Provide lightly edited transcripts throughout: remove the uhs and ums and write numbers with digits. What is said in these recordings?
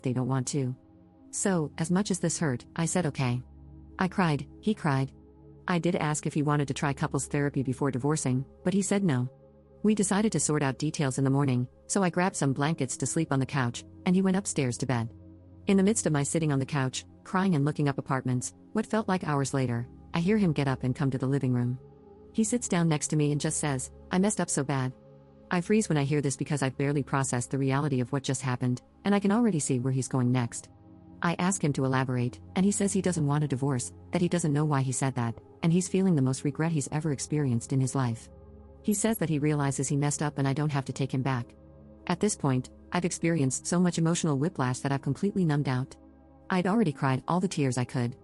they don't want to. So, as much as this hurt, I said okay. I cried, he cried. I did ask if he wanted to try couples therapy before divorcing, but he said no. We decided to sort out details in the morning, so I grabbed some blankets to sleep on the couch, and he went upstairs to bed. In the midst of my sitting on the couch, crying and looking up apartments, what felt like hours later, I hear him get up and come to the living room. He sits down next to me and just says, "I messed up so bad." I freeze when I hear this because I've barely processed the reality of what just happened, and I can already see where he's going next. I ask him to elaborate, and he says he doesn't want a divorce, that he doesn't know why he said that, and he's feeling the most regret he's ever experienced in his life. He says that he realizes he messed up and I don't have to take him back. At this point, I've experienced so much emotional whiplash that I've completely numbed out. I'd already cried all the tears I could.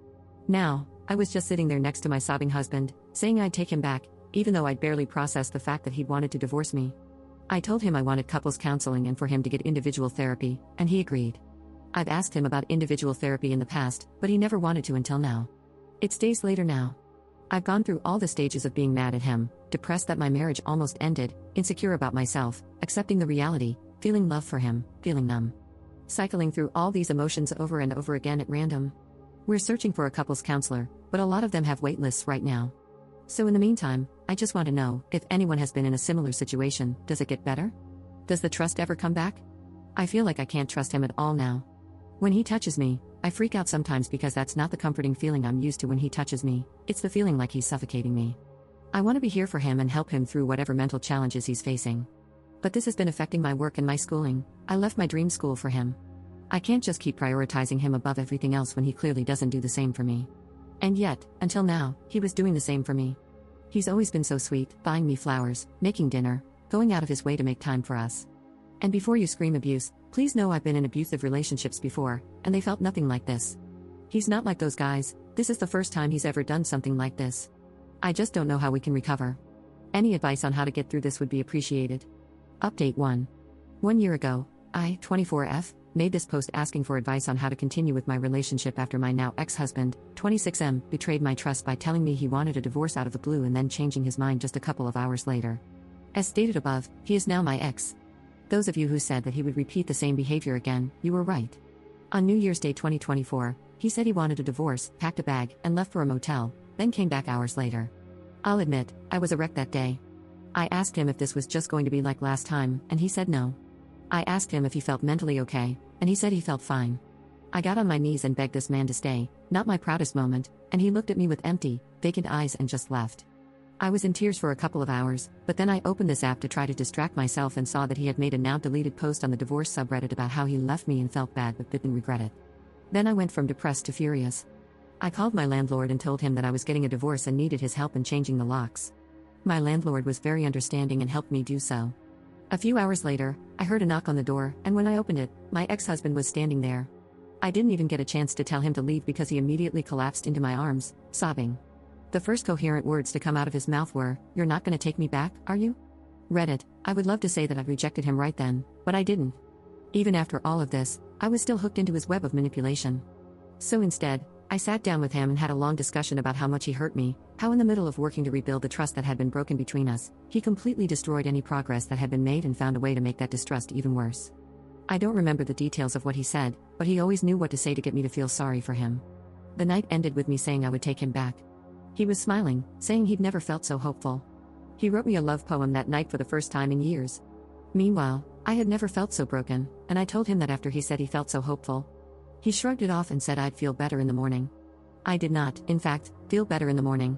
Now, I was just sitting there next to my sobbing husband, saying I'd take him back, even though I'd barely processed the fact that he'd wanted to divorce me. I told him I wanted couples counseling and for him to get individual therapy, and he agreed. I've asked him about individual therapy in the past, but he never wanted to until now. It's days later now. I've gone through all the stages of being mad at him, depressed that my marriage almost ended, insecure about myself, accepting the reality, feeling love for him, feeling numb. Cycling through all these emotions over and over again at random. We're searching for a couples counselor, but a lot of them have wait lists right now. So in the meantime, I just want to know, if anyone has been in a similar situation, does it get better? Does the trust ever come back? I feel like I can't trust him at all now. When he touches me, I freak out sometimes because that's not the comforting feeling I'm used to when he touches me, it's the feeling like he's suffocating me. I want to be here for him and help him through whatever mental challenges he's facing. But this has been affecting my work and my schooling. I left my dream school for him. I can't just keep prioritizing him above everything else when he clearly doesn't do the same for me. And yet, until now, he was doing the same for me. He's always been so sweet, buying me flowers, making dinner, going out of his way to make time for us. And before you scream abuse, please know I've been in abusive relationships before, and they felt nothing like this. He's not like those guys, this is the first time he's ever done something like this. I just don't know how we can recover. Any advice on how to get through this would be appreciated. Update 1. 1 year ago, I, 24F, made this post asking for advice on how to continue with my relationship after my now ex-husband, 26M, betrayed my trust by telling me he wanted a divorce out of the blue and then changing his mind just a couple of hours later. As stated above, he is now my ex. Those of you who said that he would repeat the same behavior again, you were right. On New Year's Day 2024, he said he wanted a divorce, packed a bag, and left for a motel, then came back hours later. I'll admit, I was a wreck that day. I asked him if this was just going to be like last time, and he said no. I asked him if he felt mentally okay, and he said he felt fine. I got on my knees and begged this man to stay, not my proudest moment, and he looked at me with empty, vacant eyes and just left. I was in tears for a couple of hours, but then I opened this app to try to distract myself and saw that he had made a now-deleted post on the divorce subreddit about how he left me and felt bad but didn't regret it. Then I went from depressed to furious. I called my landlord and told him that I was getting a divorce and needed his help in changing the locks. My landlord was very understanding and helped me do so. A few hours later, I heard a knock on the door, and when I opened it, my ex-husband was standing there. I didn't even get a chance to tell him to leave because he immediately collapsed into my arms, sobbing. The first coherent words to come out of his mouth were, "You're not going to take me back, are you?" Reddit, I would love to say that I rejected him right then, but I didn't. Even after all of this, I was still hooked into his web of manipulation. So instead, I sat down with him and had a long discussion about how much he hurt me, how in the middle of working to rebuild the trust that had been broken between us, he completely destroyed any progress that had been made and found a way to make that distrust even worse. I don't remember the details of what he said, but he always knew what to say to get me to feel sorry for him. The night ended with me saying I would take him back. He was smiling, saying he'd never felt so hopeful. He wrote me a love poem that night for the first time in years. Meanwhile, I had never felt so broken, and I told him that after he said he felt so hopeful. He shrugged it off and said I'd feel better in the morning. I did not, in fact, feel better in the morning.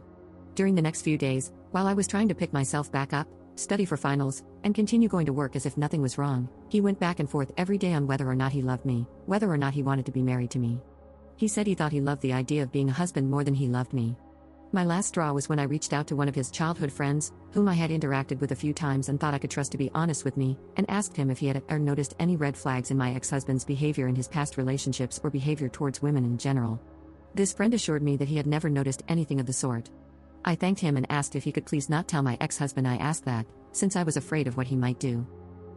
During the next few days, while I was trying to pick myself back up, study for finals, and continue going to work as if nothing was wrong, he went back and forth every day on whether or not he loved me, whether or not he wanted to be married to me. He said he thought he loved the idea of being a husband more than he loved me. My last straw was when I reached out to one of his childhood friends, whom I had interacted with a few times and thought I could trust to be honest with me, and asked him if he had ever noticed any red flags in my ex-husband's behavior in his past relationships or behavior towards women in general. This friend assured me that he had never noticed anything of the sort. I thanked him and asked if he could please not tell my ex-husband I asked that, since I was afraid of what he might do.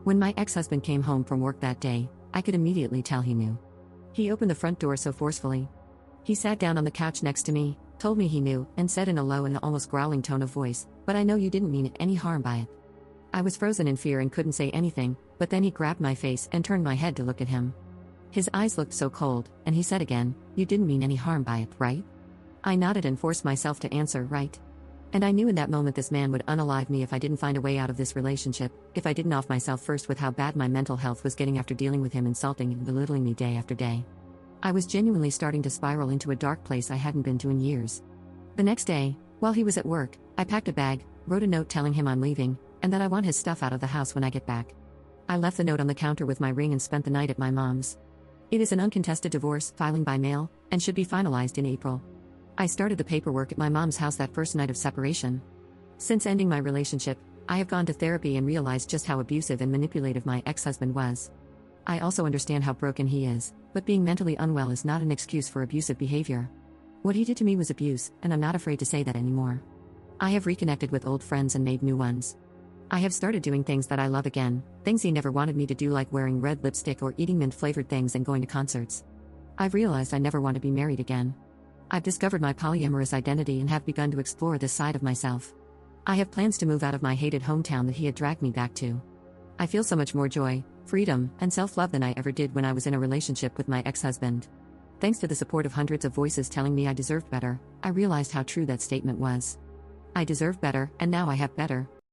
When my ex-husband came home from work that day, I could immediately tell he knew. He opened the front door so forcefully. He sat down on the couch next to me, told me he knew, and said in a low and almost growling tone of voice, "But I know you didn't mean any harm by it." I was frozen in fear and couldn't say anything, but then he grabbed my face and turned my head to look at him. His eyes looked so cold, and he said again, "You didn't mean any harm by it, right?" I nodded and forced myself to answer, "Right." And I knew in that moment this man would unalive me if I didn't find a way out of this relationship, if I didn't off myself first with how bad my mental health was getting after dealing with him insulting and belittling me day after day. I was genuinely starting to spiral into a dark place I hadn't been to in years. The next day, while he was at work, I packed a bag, wrote a note telling him I'm leaving, and that I want his stuff out of the house when I get back. I left the note on the counter with my ring and spent the night at my mom's. It is an uncontested divorce, filing by mail, and should be finalized in April. I started the paperwork at my mom's house that first night of separation. Since ending my relationship, I have gone to therapy and realized just how abusive and manipulative my ex-husband was. I also understand how broken he is, but being mentally unwell is not an excuse for abusive behavior. What he did to me was abuse, and I'm not afraid to say that anymore. I have reconnected with old friends and made new ones. I have started doing things that I love again, things he never wanted me to do, like wearing red lipstick or eating mint-flavored things and going to concerts. I've realized I never want to be married again. I've discovered my polyamorous identity and have begun to explore this side of myself. I have plans to move out of my hated hometown that he had dragged me back to. I feel so much more joy, freedom, and self-love than I ever did when I was in a relationship with my ex-husband. Thanks to the support of hundreds of voices telling me I deserved better, I realized how true that statement was. I deserve better, and now I have better.